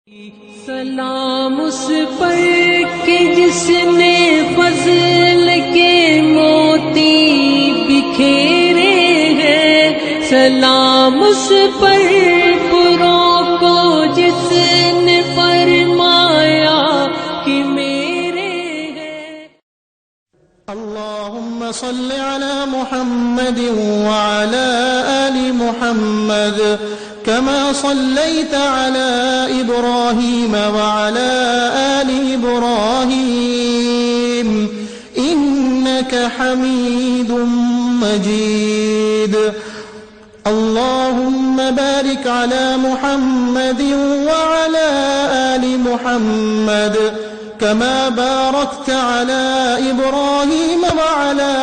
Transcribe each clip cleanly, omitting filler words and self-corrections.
سلام اس پر کہ جس نے فضل کے موتی بکھیرے ہیں، سلام اس پر پروں کو جس نے فرمایا کہ میرے ہیں۔ اللهم صل على محمد وعلى آل محمد كما صليت على إبراهيم وعلى آل إبراهيم إنك حميد مجيد اللهم بارك على محمد وعلى آل محمد كما باركت على إبراهيم وعلى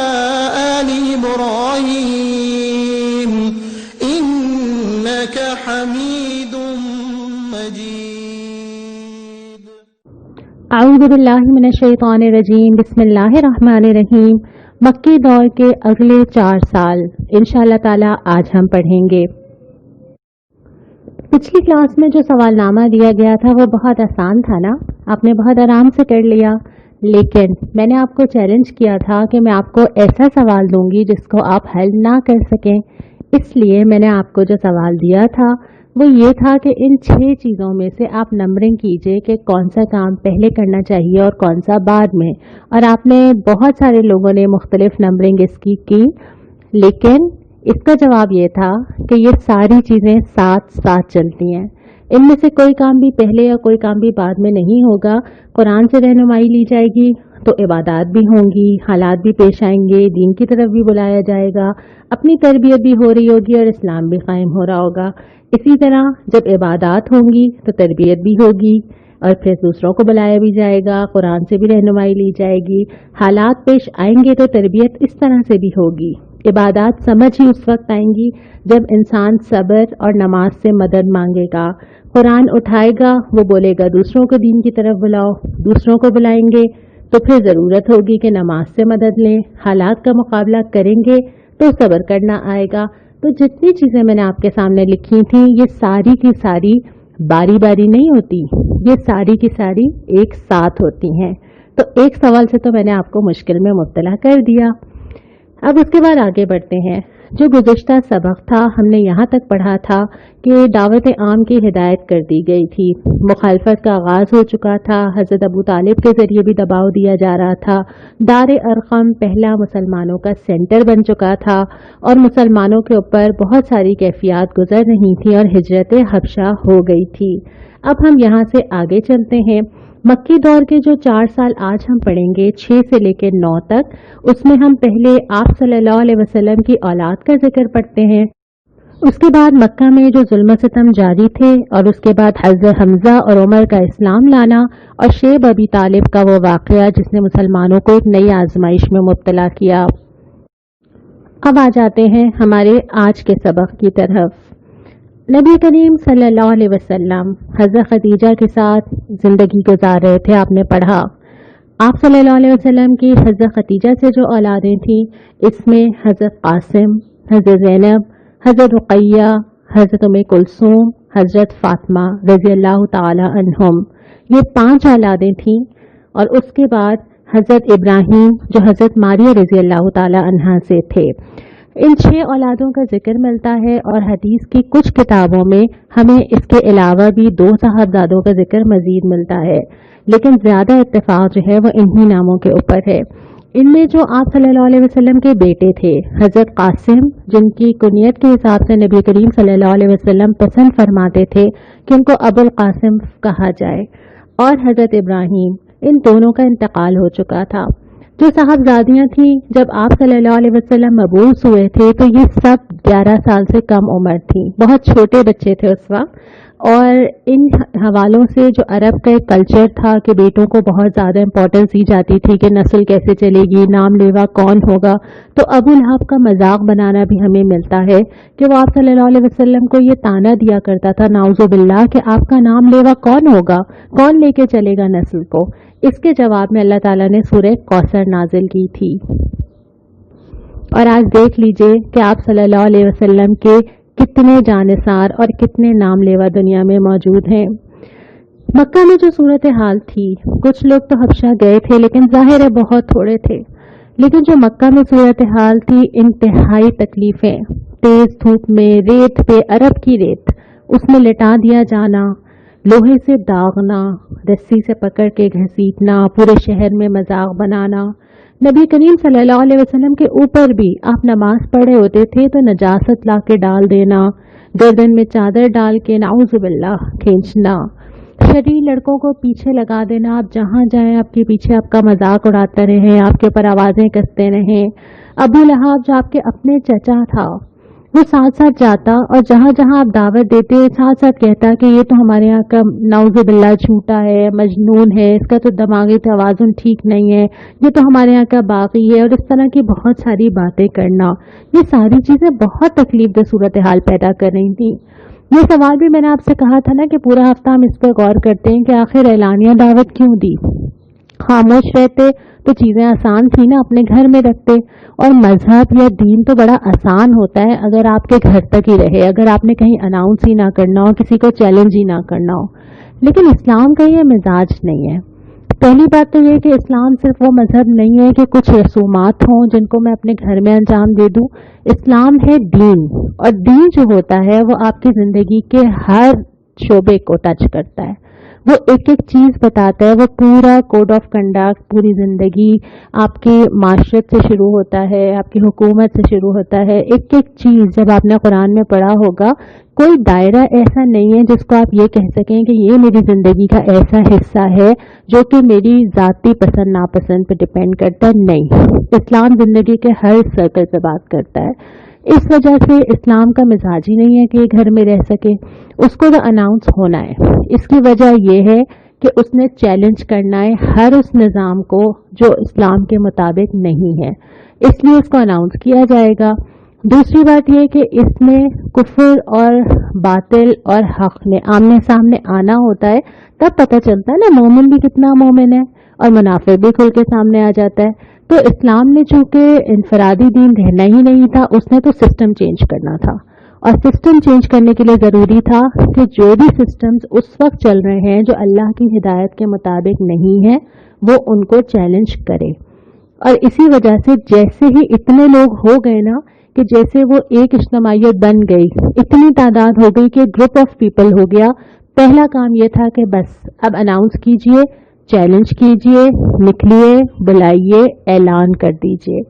آل إبراهيم إنك حميد مجيد۔ اعوذ باللہ من الشیطان الرجیم، بسم اللہ الرحمن الرحیم۔ مکی دور کے اگلے 4 سال انشاءاللہ تعالی آج ہم پڑھیں گے۔ پچھلی کلاس میں جو سوال نامہ دیا گیا تھا وہ بہت آسان تھا نا، آپ نے بہت آرام سے کر لیا، لیکن میں نے آپ کو چیلنج کیا تھا کہ میں آپ کو ایسا سوال دوں گی جس کو آپ حل نہ کر سکیں، اس لیے میں نے آپ کو جو سوال دیا تھا وہ یہ تھا کہ ان 6 چیزوں میں سے آپ نمبرنگ کیجئے کہ کون سا کام پہلے کرنا چاہیے اور کون سا بعد میں، اور آپ نے بہت سارے لوگوں نے مختلف نمبرنگ اس کی، لیکن اس کا جواب یہ تھا کہ یہ ساری چیزیں ساتھ ساتھ چلتی ہیں، ان میں سے کوئی کام بھی پہلے یا کوئی کام بھی بعد میں نہیں ہوگا۔ قرآن سے رہنمائی لی جائے گی تو عبادات بھی ہوں گی، حالات بھی پیش آئیں گے، دین کی طرف بھی بلایا جائے گا، اپنی تربیت بھی ہو رہی ہوگی اور اسلام بھی قائم ہو رہا ہوگا۔ اسی طرح جب عبادات ہوں گی تو تربیت بھی ہوگی اور پھر دوسروں کو بلایا بھی جائے گا، قرآن سے بھی رہنمائی لی جائے گی، حالات پیش آئیں گے تو تربیت اس طرح سے بھی ہوگی۔ عبادات سمجھ ہی اس وقت آئیں گی جب انسان صبر اور نماز سے مدد مانگے گا، قرآن اٹھائے گا، وہ بولے گا دوسروں کو دین کی طرف بلاؤ، دوسروں کو بلائیں گے تو پھر ضرورت ہوگی کہ نماز سے مدد لیں، حالات کا مقابلہ کریں گے تو صبر کرنا آئے گا۔ تو جتنی چیزیں میں نے آپ کے سامنے لکھی تھیں یہ ساری کی ساری باری باری نہیں ہوتی، یہ ساری کی ساری ایک ساتھ ہوتی ہیں۔ تو ایک سوال سے تو میں نے آپ کو مشکل میں مبتلا کر دیا۔ اب اس کے بعد آگے بڑھتے ہیں۔ جو گزشتہ سبق تھا ہم نے یہاں تک پڑھا تھا کہ دعوت عام کی ہدایت کر دی گئی تھی، مخالفت کا آغاز ہو چکا تھا، حضرت ابو طالب کے ذریعے بھی دباؤ دیا جا رہا تھا، دار ارقم پہلا مسلمانوں کا سینٹر بن چکا تھا اور مسلمانوں کے اوپر بہت ساری کیفیات گزر رہی تھیں اور ہجرت حبشہ ہو گئی تھی۔ اب ہم یہاں سے آگے چلتے ہیں۔ مکی دور کے جو 4 سال آج ہم پڑھیں گے 6 سے لے کے 9 تک، اس میں ہم پہلے آپ صلی اللہ علیہ وسلم کی اولاد کا ذکر پڑھتے ہیں، اس کے بعد مکہ میں جو ظلم و ستم جاری تھے اور اس کے بعد حضرت حمزہ اور عمر کا اسلام لانا اور شیب ابی طالب کا وہ واقعہ جس نے مسلمانوں کو ایک نئی آزمائش میں مبتلا کیا۔ اب آ جاتے ہیں ہمارے آج کے سبق کی طرف۔ نبی کریم صلی اللہ علیہ وسلم حضرت خدیجہ کے ساتھ زندگی گزار رہے تھے، آپ نے پڑھا۔ آپ صلی اللہ علیہ وسلم کی حضرت خدیجہ سے جو اولادیں تھیں اس میں حضرت قاسم، حضرت زینب، حضرت رقیہ، حضرت ام کلثوم، حضرت فاطمہ رضی اللہ تعالی عنہم، یہ 5 اولادیں تھیں، اور اس کے بعد حضرت ابراہیم جو حضرت ماریہ رضی اللہ تعالی عنہا سے تھے۔ ان 6 اولادوں کا ذکر ملتا ہے اور حدیث کی کچھ کتابوں میں ہمیں اس کے علاوہ بھی 2 صاحبزادوں کا ذکر مزید ملتا ہے، لیکن زیادہ اتفاق جو ہے وہ انہی ناموں کے اوپر ہے۔ ان میں جو آپ صلی اللہ علیہ وسلم کے بیٹے تھے حضرت قاسم، جن کی کنیت کے حساب سے نبی کریم صلی اللہ علیہ وسلم پسند فرماتے تھے کہ ان کو ابو القاسم کہا جائے، اور حضرت ابراہیم، ان دونوں کا انتقال ہو چکا تھا۔ جو صاحبزادیاں تھیں جب آپ صلی اللہ علیہ وسلم مبعوث ہوئے تھے تو یہ سب 11 سال سے کم عمر تھیں، بہت چھوٹے بچے تھے اس وقت، اور ان حوالوں سے جو عرب کا ایک کلچر تھا کہ بیٹوں کو بہت زیادہ امپورٹنس دی جاتی تھی کہ نسل کیسے چلے گی، نام لیوا کون ہوگا، تو ابو لہب کا مذاق بنانا بھی ہمیں ملتا ہے کہ وہ آپ صلی اللہ علیہ وسلم کو یہ طعنہ دیا کرتا تھا نعوذ باللہ کہ آپ کا نام لیوا کون ہوگا، کون لے کے چلے گا نسل کو۔ اس کے جواب میں اللہ تعالیٰ نے سورہ کوثر نازل کی تھی، اور آج دیکھ لیجئے کہ آپ صلی اللہ علیہ وسلم کے کتنے جانثار اور کتنے نام لیوا دنیا میں موجود ہیں۔ मक्का में जो सूरत हाल थी, कुछ लोग तो हबशा गए थे लेकिन जाहिर है बहुत थोड़े थे, लेकिन जो मक्का में सूरत हाल थी, इंतहाई तकलीफें, तेज धूप में रेत पे, अरब की रेत, उसमें लिटा दिया जाना, लोहे से दागना, रस्सी से पकड़ के घसीटना, पूरे शहर में मजाक बनाना। नबी करीम सल्लल्लाहु अलैहि वसल्लम के ऊपर भी आप नमाज पढ़े होते थे तो नजासत ला के डाल देना, गर्दन में चादर डाल के नाउजुबिल्लाह खींचना, शरीर लड़कों को पीछे लगा देना, आप जहां जाएं आपके पीछे आपका मजाक उड़ाते रहे, आपके ऊपर आवाजें कसते रहे। अबू लहाब जो आपके अपने चचा था, वो साथ साथ जाता और जहां जहां आप दावत देते साथ साथ कहता कि ये तो हमारे यहाँ का नाउजुबिल्लाह झूठा है, मजनून है, इसका तो दिमागी तवाज़ुन ठीक नहीं है, ये तो हमारे यहाँ का बागी है, और इस तरह की बहुत सारी बातें करना। ये सारी चीजें बहुत तकलीफ दे सूरत हाल पैदा कर रही थी। ये सवाल भी मैंने आपसे कहा था ना कि पूरा हफ्ता हम इस पर गौर करते हैं कि आखिर एलानिया दावत क्यों दी। खामोश रहते तो चीजें आसान थी ना, अपने घर में रखते। और मजहब या दीन तो बड़ा आसान होता है अगर आपके घर तक ही रहे, अगर आपने कहीं अनाउंस ही ना करना हो, किसी को चैलेंज ही ना करना हो। लेकिन इस्लाम का ये मिजाज नहीं है। पहली बात तो ये कि इस्लाम सिर्फ वो मजहब नहीं है कि कुछ रसूमात हों जिनको मैं अपने घर में अंजाम दे दूं। इस्लाम है दीन, और दीन जो होता है वो आपकी जिंदगी के हर शोबे को टच करता है, वो एक एक चीज बताता है, वो पूरा कोड ऑफ कंडक्ट, पूरी जिंदगी आपकी माशरत से शुरू होता है, आपकी हुकूमत से शुरू होता है। एक एक चीज जब आपने कुरान में पढ़ा होगा, कोई दायरा ऐसा नहीं है जिसको आप ये कह सकें कि ये मेरी जिंदगी का ऐसा हिस्सा है जो कि मेरी जाती पसंद नापसंद पे डिपेंड करता है। नहीं, इस्लाम जिंदगी के हर सर्कल पे बात करता है। इस वजह से इस्लाम का मिजाज ही नहीं है कि ये घर में रह सके, उसको तो अनाउंस होना है। इसकी वजह यह है कि उसने चैलेंज करना है हर उस निज़ाम को जो इस्लाम के मुताबिक नहीं है, इसलिए इसको अनाउंस किया जाएगा। दूसरी बात यह कि इसमें कुफर और बातिल और हक ने आमने सामने आना होता है, तब पता चलता है ना मोमिन भी कितना मोमिन है और मुनाफिक भी खुल के सामने आ जाता है। तो इस्लाम ने चूंकि इनफरादी दीन रहना ही नहीं था, उसने तो सिस्टम चेंज करना था, और सिस्टम चेंज करने के लिए ज़रूरी था कि जो भी सिस्टम्स उस वक्त चल रहे हैं जो अल्लाह की हिदायत के मुताबिक नहीं है, वो उनको चैलेंज करे। और इसी वजह से जैसे ही इतने लोग हो गए ना कि जैसे वो एक इज्तिमाइयत बन गई, इतनी तादाद हो गई कि ग्रुप ऑफ पीपल हो गया, पहला काम ये था कि बस अब अनाउंस कीजिए, चैलेंज कीजिए, निकलिए, बुलाइए, ऐलान कर दीजिए।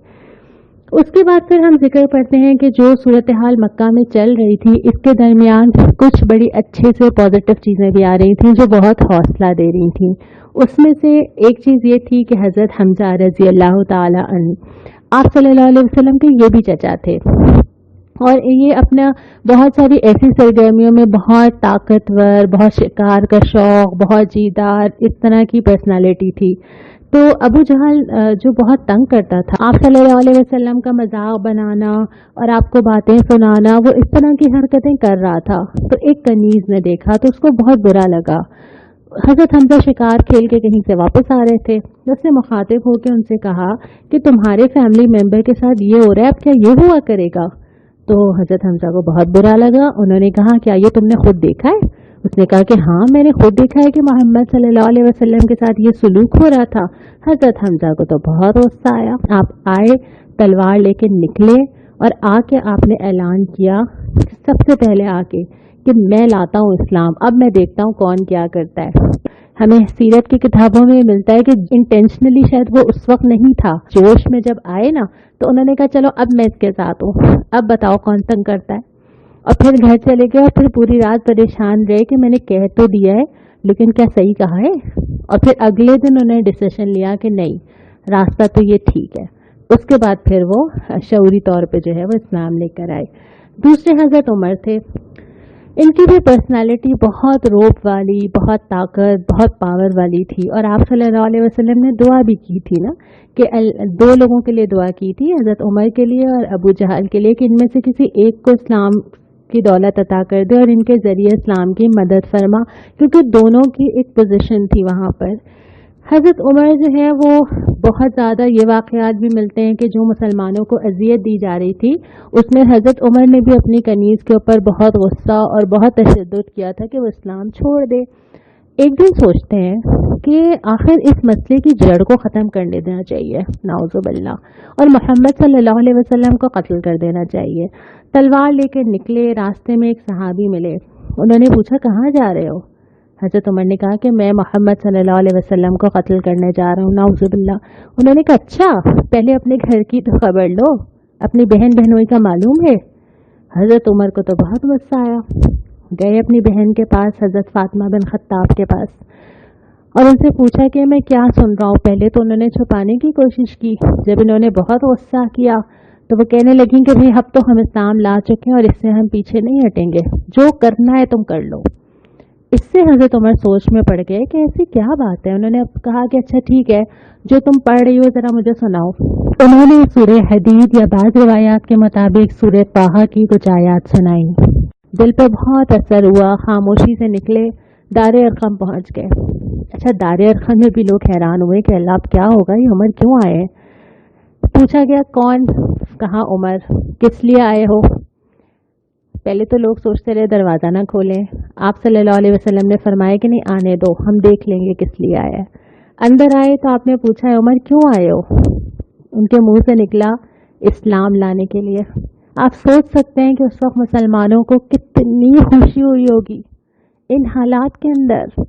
उसके बाद फिर हम जिक्र करते हैं कि जो सूरत हाल मक्का में चल रही थी, इसके दरमियान कुछ बड़ी अच्छे से पॉजिटिव चीज़ें भी आ रही थी जो बहुत हौसला दे रही थी। उसमें से एक चीज़ ये थी कि हज़रत हमजा रज़ी अल्लाह ताला अन्हु, आप सल्लल्लाहु अलैहि वसल्लम के ये भी चचा थे, और ये अपना बहुत सारी ऐसी सरगर्मियों में बहुत ताकतवर, बहुत शिकार का शौक, बहुत जीदार, इस तरह की पर्सनालिटी थी। तो अबू जहल जो बहुत तंग करता था, आप सल्लल्लाहु अलैहि वसल्लम का मजाक बनाना और आपको बातें सुनाना, वो इस तरह की हरकतें कर रहा था। तो एक कनीज ने देखा तो उसको बहुत बुरा लगा। हजरत हमजा शिकार खेल के कहीं से वापस आ रहे थे, उसने मुखातिब होकर उनसे कहा कि तुम्हारे फैमिली मेंबर के साथ ये हो रहा है, अब क्या ये हुआ करेगा? तो हजरत हमजा को बहुत बुरा लगा। उन्होंने कहा क्या ये तुमने खुद देखा है? उसने कहा कि हाँ, मैंने खुद देखा है कि मोहम्मद सल्लल्लाहु अलैहि वसल्लम के साथ ये सुलूक हो रहा था। हजरत हमजा को तो बहुत गुस्सा आया। आप आए, तलवार लेके निकले और आके आपने ऐलान किया, सबसे पहले आके, कि मैं लाता हूँ इस्लाम, अब मैं देखता हूँ कौन क्या करता है। हमें सीरत की किताबों में मिलता है कि इंटेंशनली शायद वो उस वक्त नहीं था, जोश में जब आए ना तो उन्होंने कहा चलो अब मैं इसके साथ हूँ, अब बताओ कौन तंग करता है। और फिर घर चले गए और फिर पूरी रात परेशान रहे कि मैंने कह तो दिया है लेकिन क्या सही कहा है। और फिर अगले दिन उन्होंने डिसीजन लिया कि नहीं, रास्ता तो ये ठीक है। उसके बाद फिर वो शऊरी तौर पे जो है वो इस्लाम लेकर आए। दूसरे हजरत उमर थे, इनकी भी पर्सनालिटी बहुत रोब वाली, बहुत ताकत, बहुत पावर वाली थी। और आप सल्लल्लाहु अलैहि वसल्लम ने दुआ भी की थी ना कि दो लोगों के लिए दुआ की थी, हजरत उमर के लिए और अबू जहल के लिए, कि इनमें से किसी एक को इस्लाम की दौलत अता कर दे और इनके जरिए इस्लाम की मदद फरमा, क्योंकि दोनों की एक पोजीशन थी वहाँ पर। हजरत उमर जो है वो बहुत ज़्यादा, ये वाक़यात भी मिलते हैं कि जो मुसलमानों को अजियत दी जा रही थी उसमें हजरत उमर ने भी अपनी कनीज़ के ऊपर बहुत गुस्सा और बहुत तशद्दुद किया था कि वो इस्लाम छोड़ दे। एक दिन सोचते हैं कि आखिर इस मसले की जड़ को ख़त्म कर देना चाहिए, नाउज़ुबिल्लाह, और मोहम्मद सल्लल्लाहु अलैहि वसल्लम को कत्ल कर देना चाहिए। तलवार लेकर निकले, रास्ते में एक सहाबी मिले। उन्होंने पूछा, कहाँ जा रहे हो? हज़रत उमर ने कहा कि मैं मोहम्मद सल्लल्लाहु अलैहि वसल्लम को कत्ल करने जा रहा हूँ, नाउज़ुबिल्लाह। उन्होंने कहा, अच्छा, पहले अपने घर की तो खबर लो, अपनी बहन बहनोई का मालूम है? हज़रत उमर को तो बहुत गुस्सा आया। गए अपनी बहन के पास, हज़रत फातिमा बिन खत्ताब के पास, और उनसे पूछा कि मैं क्या सुन रहा हूँ। पहले तो उन्होंने छुपाने की कोशिश की। जब इन्होंने बहुत गुस्सा किया तो वो कहने लगी कि भाई अब तो हम इस्लाम ला चुके हैं और इससे हम पीछे नहीं हटेंगे, जो करना है तुम कर लो। इससे हज़रत उमर सोच में पड़ गए कि ऐसी क्या बात है। उन्होंने अब कहा कि अच्छा ठीक है, जो तुम पढ़ रही हो ज़रा मुझे सुनाओ। उन्होंने सूरह हदीद या बाज़ रिवायात के मुताबिक सूरह ताहा की कुछ आयात सुनाई। दिल पे बहुत असर हुआ, खामोशी से निकले, दारे अरकम पहुंच गए। अच्छा, दारे अरकम में भी लोग हैरान हुए कि अल्लाह अब क्या होगा, ये उमर क्यों आए? पूछा गया, कौन? कहा, उमर। किस लिए आए हो? पहले तो लोग सोचते रहे दरवाज़ा ना खोलें। आप सल्लल्लाहु अलैहि वसल्लम ने फरमाया कि नहीं, आने दो, हम देख लेंगे किस लिए आया है। अंदर आए तो आपने पूछा, है उमर क्यों आए हो? उनके मुंह से निकला, इस्लाम लाने के लिए। आप सोच सकते हैं कि उस वक्त मुसलमानों को कितनी खुशी हुई होगी इन हालात के अंदर।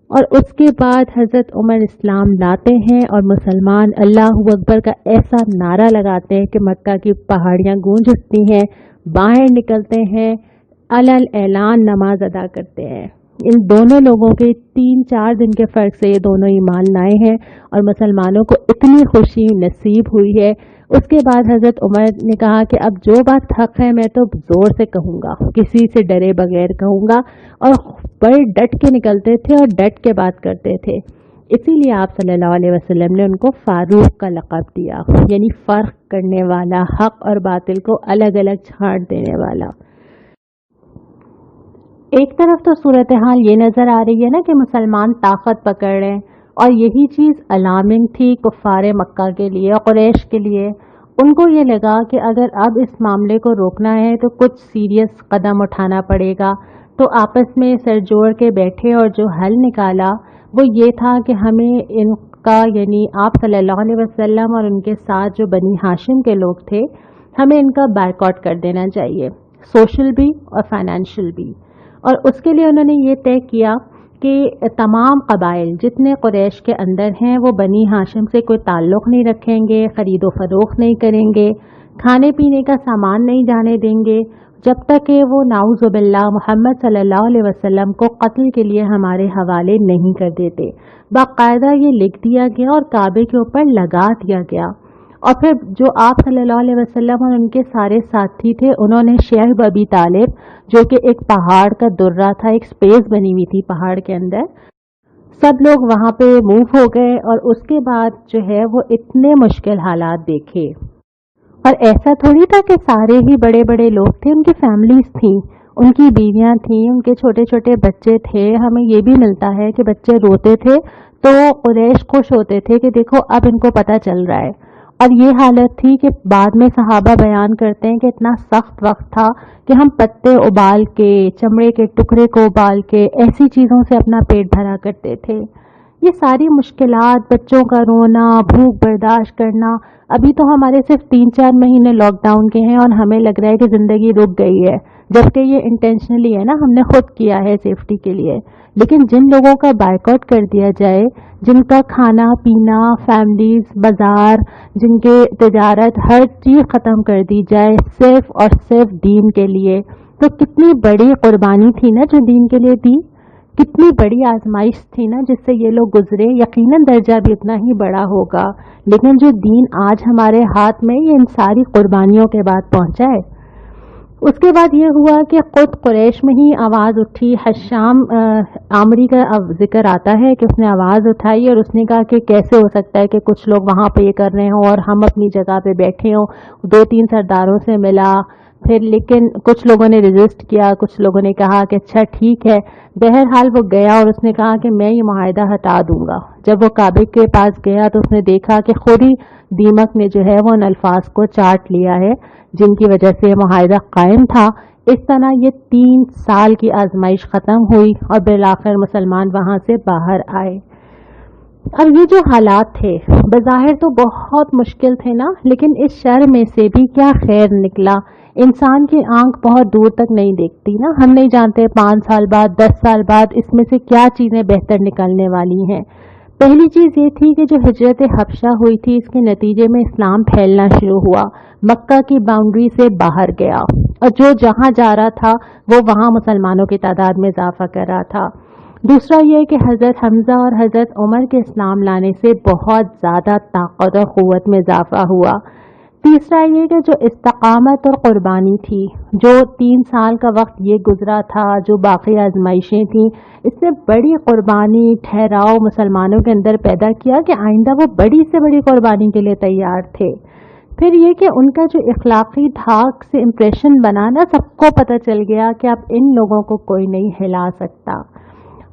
और उसके बाद हज़रत उमर इस्लाम लाते हैं और मुसलमान अल्लाहु अकबर का ऐसा नारा लगाते हैं कि मक्का की पहाड़ियाँ गूंज उठती हैं, बाहर निकलते हैं, अलल ऐलान नमाज अदा करते हैं। इन दोनों लोगों के 3-4 दिन के फ़र्क से ये दोनों ईमान लाए हैं और मुसलमानों को इतनी खुशी नसीब हुई है। उसके बाद हज़रत उमर ने कहा कि अब जो बात हक़ है मैं तो ज़ोर से कहूँगा, किसी से डरे बगैर कहूँगा, और बड़े डट के निकलते थे और डट के बात करते थे। इसीलिए आप सल्लल्लाहु अलैहि वसल्लम ने उनको फारूक का लक़ब दिया, यानी फ़र्क करने वाला, हक़ और बातिल को अलग अलग छांट देने वाला। एक तरफ तो सूरत हाल ये नज़र आ रही है ना कि मुसलमान ताकत पकड़ रहे हैं, और यही चीज़ अलार्मिंग थी कुफ़ारे मक्का के लिए, कुरैश के लिए। उनको ये लगा कि अगर अब इस मामले को रोकना है तो कुछ सीरियस कदम उठाना पड़ेगा। तो आपस में सर जोड़ के बैठे और जो हल निकाला वो ये था कि हमें इनका, यानी आप सल्लल्लाहु अलैहि वसल्लम और उनके साथ जो बनी हाशिम के लोग थे, हमें इनका बायकॉट कर देना चाहिए, सोशल भी और फाइनेंशियल भी। और उसके लिए उन्होंने ये तय किया कि तमाम कबाइल जितने कुरैश के अंदर हैं वो बनी हाशिम से कोई ताल्लुक़ नहीं रखेंगे, ख़रीदो फ़रोख्त नहीं करेंगे, खाने पीने का सामान नहीं जाने देंगे जब तक कि वो नाउज़ुबिल्लाह मोहम्मद सल्लल्लाहु अलैहि वसल्लम को कत्ल के लिए हमारे हवाले नहीं कर देते। बाकायदा ये लिख दिया गया और काबे के ऊपर लगा दिया गया। और फिर जो आप सल्लल्लाहु अलैहि वसल्लम और उनके सारे साथी थे, उन्होंने शेख अबी तालिब, जो कि एक पहाड़ का दुर्रा था, एक स्पेस बनी हुई थी पहाड़ के अंदर, सब लोग वहाँ पे मूव हो गए। और उसके बाद जो है वो इतने मुश्किल हालात देखे। और ऐसा थोड़ी था कि सारे ही बड़े बड़े लोग थे, उनकी फैमिलीज थी, उनकी बीवियां थीं, उनके छोटे छोटे बच्चे थे। हमें ये भी मिलता है कि बच्चे रोते थे तो कुरैश खुश होते थे कि देखो अब इनको पता चल रहा है। और ये हालत थी कि बाद में सहाबा बयान करते हैं कि इतना सख्त वक्त था कि हम पत्ते उबाल के, चमड़े के टुकड़े को उबाल के, ऐसी चीज़ों से अपना पेट भरा करते थे। ये सारी मुश्किलात, बच्चों का रोना, भूख बर्दाश्त करना, अभी तो हमारे सिर्फ 3-4 महीने लॉकडाउन के हैं और हमें लग रहा है कि ज़िंदगी रुक गई है, जबकि ये इंटेंशनली है ना, हमने खुद किया है सेफ्टी के लिए। लेकिन जिन लोगों का बायकॉट कर दिया जाए, जिनका खाना पीना, फैमिलीज, बाजार, जिनके तिजारत, हर चीज़ ख़त्म कर दी जाए सिर्फ और सिर्फ दीन के लिए, तो कितनी बड़ी कुर्बानी थी ना जो दीन के लिए दी, कितनी बड़ी आजमाइश थी ना जिससे ये लोग गुजरे। यकीनन दर्जा भी उतना ही बड़ा होगा, लेकिन जो दीन आज हमारे हाथ में, ये इन सारी कुर्बानियों के बाद पहुंचा है। उसके बाद ये हुआ कि खुद कुरैश में ही आवाज़ उठी। हशाम आमरी का जिक्र आता है कि उसने आवाज़ उठाई और उसने कहा कि कैसे हो सकता है कि कुछ लोग वहाँ पे ये कर रहे हों और हम अपनी जगह पे बैठे हों। 2-3 सरदारों से मिला, फिर लेकिन कुछ लोगों ने रेजिस्ट किया, कुछ लोगों ने कहा कि अच्छा ठीक है। बहरहाल वो गया और उसने कहा कि मैं ये मुआहिदा हटा दूंगा। जब वो काबे के पास गया तो उसने देखा कि खुद ही दीमक ने जो है वो उन अल्फाज को चाट लिया है जिनकी वजह से मुआहिदा कायम था। اس طرح یہ 3 سال کی آزمائش ختم ہوئی اور بالآخر مسلمان وہاں سے باہر آئے۔ اب یہ جو حالات تھے بظاہر تو بہت مشکل تھے نا، لیکن اس شر میں سے بھی کیا خیر نکلا۔ انسان کی آنکھ بہت دور تک نہیں دیکھتی نا، ہم نہیں جانتے 5 سال بعد 10 سال بعد اس میں سے کیا چیزیں بہتر نکلنے والی ہیں۔ پہلی چیز یہ تھی کہ جو ہجرت حبشہ ہوئی تھی اس کے نتیجے میں اسلام پھیلنا شروع ہوا، مکہ کی باؤنڈری سے باہر گیا اور جو جہاں جا رہا تھا وہ وہاں مسلمانوں کی تعداد میں اضافہ کر رہا تھا۔ دوسرا یہ کہ حضرت حمزہ اور حضرت عمر کے اسلام لانے سے بہت زیادہ طاقت اور قوت میں اضافہ ہوا۔ تیسرا یہ کہ جو استقامت اور قربانی تھی، جو 3 سال کا وقت یہ گزرا تھا، جو باقی آزمائشیں تھیں، اس نے بڑی قربانی ٹھہراؤ مسلمانوں کے اندر پیدا کیا کہ آئندہ وہ بڑی سے بڑی قربانی کے لیے تیار تھے۔ پھر یہ کہ ان کا جو اخلاقی دھاک سے امپریشن بنا نا، سب کو پتہ چل گیا کہ اب ان لوگوں کو کوئی نہیں ہلا سکتا۔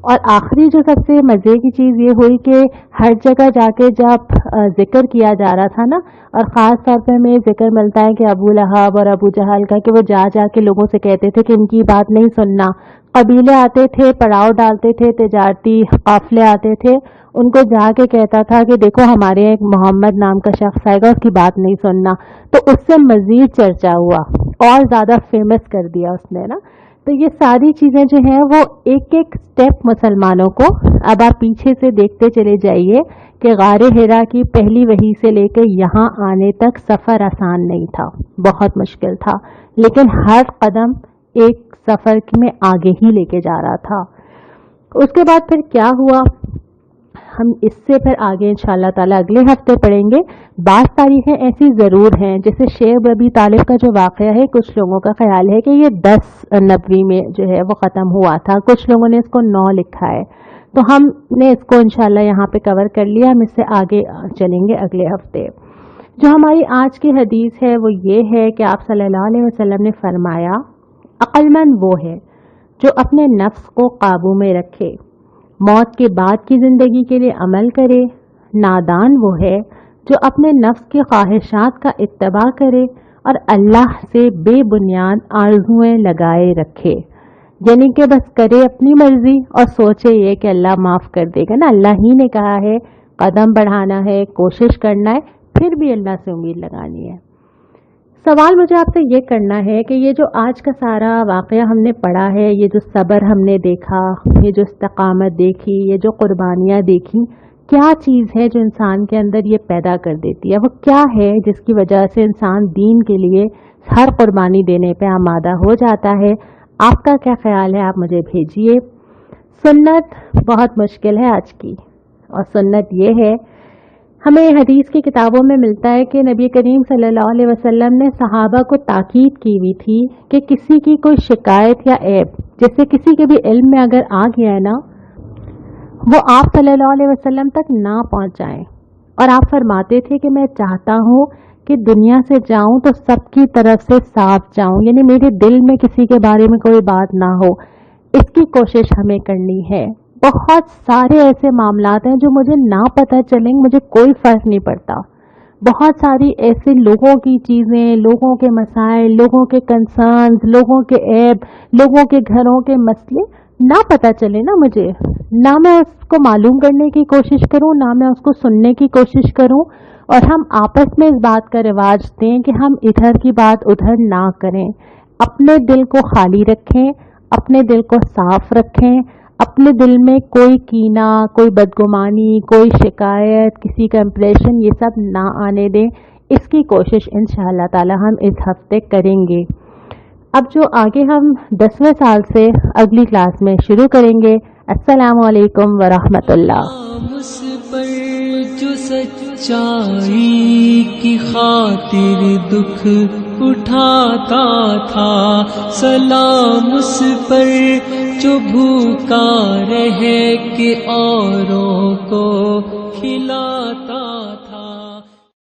اور آخری جو سب سے مزے کی چیز یہ ہوئی کہ ہر جگہ جا کے جب ذکر کیا جا رہا تھا نا، اور خاص طور پہ ہمیں ذکر ملتا ہے کہ ابو لہب اور ابو جہل کا، کہ وہ جا جا کے لوگوں سے کہتے تھے کہ ان کی بات نہیں سننا۔ قبیلے آتے تھے، پڑاؤ ڈالتے تھے، تجارتی قافلے آتے تھے، ان کو جا کے کہتا تھا کہ دیکھو ہمارے ایک محمد نام کا شخص آئے گا، اس کی بات نہیں سننا۔ تو اس سے مزید چرچا ہوا اور زیادہ فیمس کر دیا اس نے نا۔ تو یہ ساری چیزیں جو ہیں وہ ایک ایک سٹیپ مسلمانوں کو، اب آپ پیچھے سے دیکھتے چلے جائیے کہ غار حرا کی پہلی وحی سے لے کے یہاں آنے تک سفر آسان نہیں تھا، بہت مشکل تھا، لیکن ہر قدم ایک سفر میں آگے ہی لے کے جا رہا تھا۔ اس کے بعد پھر کیا ہوا ہم اس سے پھر آگے انشاءاللہ تعالی اگلے ہفتے پڑھیں گے۔ بعض تاریخیں ایسی ضرور ہیں، جیسے شیخ ربیع طالب کا جو واقعہ ہے، کچھ لوگوں کا خیال ہے کہ یہ 10 نبوی میں جو ہے وہ ختم ہوا تھا، کچھ لوگوں نے اس کو 9 لکھا ہے، تو ہم نے اس کو انشاءاللہ یہاں پہ کور کر لیا، ہم اس سے آگے چلیں گے اگلے ہفتے۔ جو ہماری آج کی حدیث ہے وہ یہ ہے کہ آپ صلی اللہ علیہ وسلم نے فرمایا، عقل مند وہ ہے جو اپنے نفس کو قابو میں رکھے، موت کے بعد کی زندگی کے لیے عمل کرے۔ نادان وہ ہے جو اپنے نفس کی خواہشات کا اتباع کرے اور اللہ سے بے بنیاد آرزویں لگائے رکھے، یعنی کہ بس کرے اپنی مرضی اور سوچے یہ کہ اللہ معاف کر دے گا نا، اللہ ہی نے کہا ہے، قدم بڑھانا ہے، کوشش کرنا ہے، پھر بھی اللہ سے امید لگانی ہے۔ سوال مجھے آپ سے یہ کرنا ہے کہ یہ جو آج کا سارا واقعہ ہم نے پڑھا ہے، یہ جو صبر ہم نے دیکھا، یہ جو استقامت دیکھی، یہ جو قربانیاں دیکھی، کیا چیز ہے جو انسان کے اندر یہ پیدا کر دیتی ہے؟ وہ کیا ہے جس کی وجہ سے انسان دین کے لیے ہر قربانی دینے پہ آمادہ ہو جاتا ہے؟ آپ کا کیا خیال ہے؟ آپ مجھے بھیجیے۔ سنت بہت مشکل ہے آج کی، اور سنت یہ ہے، ہمیں حدیث کی کتابوں میں ملتا ہے کہ نبی کریم صلی اللہ علیہ وسلم نے صحابہ کو تاکید کی ہوئی تھی کہ کسی کی کوئی شکایت یا عیب، جیسے کسی کے بھی علم میں اگر آ گیا ہے نا، وہ آپ صلی اللہ علیہ وسلم تک نہ پہنچائیں، اور آپ فرماتے تھے کہ میں چاہتا ہوں کہ دنیا سے جاؤں تو سب کی طرف سے صاف جاؤں، یعنی میرے دل میں کسی کے بارے میں کوئی بات نہ ہو، اس کی کوشش ہمیں کرنی ہے۔ بہت سارے ایسے معاملات ہیں جو مجھے نہ پتہ چلیں، مجھے کوئی فرق نہیں پڑتا، بہت ساری ایسے لوگوں کی چیزیں، لوگوں کے مسائل، لوگوں کے کنسرنز، لوگوں کے عیب، لوگوں کے گھروں کے مسئلے نہ پتہ چلے نا مجھے، نہ میں اس کو معلوم کرنے کی کوشش کروں، نہ میں اس کو سننے کی کوشش کروں، اور ہم آپس میں اس بات کا رواج دیں کہ ہم ادھر کی بات ادھر نہ کریں۔ اپنے دل کو خالی رکھیں، اپنے دل کو صاف رکھیں، اپنے دل میں کوئی کینہ، کوئی بدگمانی، کوئی شکایت، کسی کا امپریشن، یہ سب نہ آنے دیں۔ اس کی کوشش انشاءاللہ تعالی ہم اس ہفتے کریں گے۔ اب جو آگے ہم 10ویں سال سے اگلی کلاس میں شروع کریں گے۔ السلام علیکم ورحمۃ اللہ۔ اس پر جو سچائی کی خاطر دکھ اٹھاتا تھا، سلام اس پر جو بھوکا رہ کے اوروں کو کھلاتا